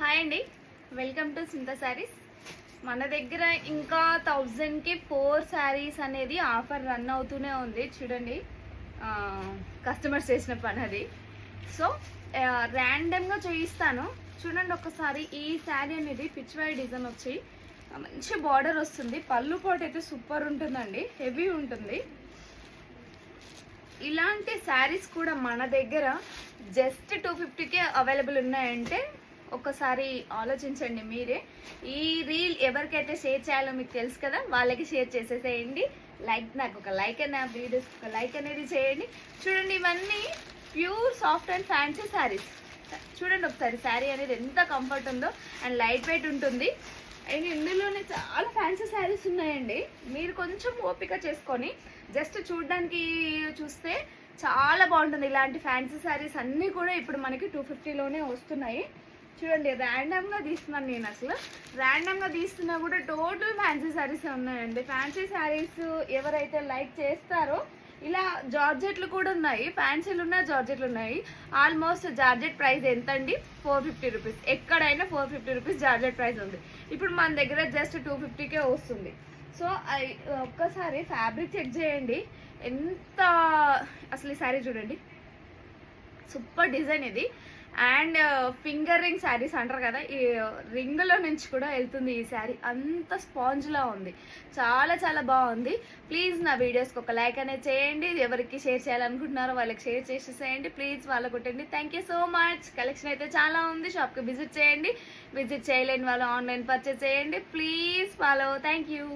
Hi అండి, welcome to సింత శారీస్. మన దగ్గర ఇంకా 1000కి 4 శారీస్ అనేది ఆఫర్ రన్ అవుతూనే ఉంది. చూడండి, కస్టమర్స్ చేసిన పని అది. సో ర్యాండమ్గా చూపిస్తాను. చూడండి ఒకసారి. ఈ శారీ అనేది పిచ్వాయి డిజైన్ వచ్చి మంచి బార్డర్ వస్తుంది. పళ్ళు కోట్ అయితే సూపర్ ఉంటుందండి, హెవీ ఉంటుంది. ఇలాంటి శారీస్ కూడా మన దగ్గర జస్ట్ 250కే అవైలబుల్ ఉన్నాయంటే ఒకసారి ఆలోచించండి మీరే. ఈ రీల్ ఎవరికైతే షేర్ చేయాలో మీకు తెలుసు కదా, వాళ్ళకి షేర్ చేసేసేయండి. నాకు ఒక లైక్ అనే వీడియోస్ ఒక లైక్ అనేది చేయండి. చూడండి, ఇవన్నీ pure soft and fancy saris. చూడండి ఒకసారి, శారీ అనేది ఎంత కంఫర్ట్ ఉందో అండ్ లైట్ వెయిట్ ఉంటుంది. అండ్ ఇందులోనే చాలా ఫ్యాన్సీ శారీస్ ఉన్నాయండి. మీరు కొంచెం ఓపిక చేసుకొని జస్ట్ చూడడానికి చూస్తే చాలా బాగుంటుంది. ఇలాంటి ఫ్యాన్సీ శారీస్ అన్నీ కూడా ఇప్పుడు మనకి 250లోనే వస్తున్నాయి. చూడండి, ర్యాండమ్గా తీస్తున్నాను నేను. అసలు ర్యాండమ్గా తీస్తున్నా కూడా టోటల్ ఫ్యాన్సీ శారీస్ ఉన్నాయండి. ఫ్యాన్సీ శారీస్ ఎవరైతే లైక్ చేస్తారో, ఇలా జార్జెట్లు కూడా ఉన్నాయి. ఫ్యాన్సీలు ఉన్నాయి, జార్జెట్లు ఉన్నాయి. ఆల్మోస్ట్ జార్జెట్ ప్రైస్ ఎంత అండి? 450 రూపీస్. ఎక్కడైనా 450 రూపీస్ జార్జెట్ ప్రైస్ ఉంది. ఇప్పుడు మన దగ్గర జస్ట్ 250కే వస్తుంది. సో ఒక్కసారి ఫ్యాబ్రిక్ చెక్ చేయండి. ఎంత అసలు ఈ శారీ చూడండి, సూపర్ డిజైన్ ఇది. అండ్ ఫింగర్ రింగ్ శారీస్ అంటారు కదా, ఈ రింగ్లో నుంచి కూడా వెళ్తుంది ఈ శారీ. అంత స్పాంజ్లా ఉంది, చాలా చాలా బాగుంది. ప్లీజ్ నా వీడియోస్కి ఒక లైక్ అనేది చేయండి. ఎవరికి షేర్ చేయాలనుకుంటున్నారో వాళ్ళకి షేర్ చేసేసేయండి. ప్లీజ్ వాళ్ళ కొట్టండి. Thank you so much. Collection అయితే చాలా ఉంది. షాప్కి విజిట్ చేయండి. విజిట్ చేయలేని వాళ్ళు ఆన్లైన్ పర్చేస్ చేయండి. Please follow. Thank you.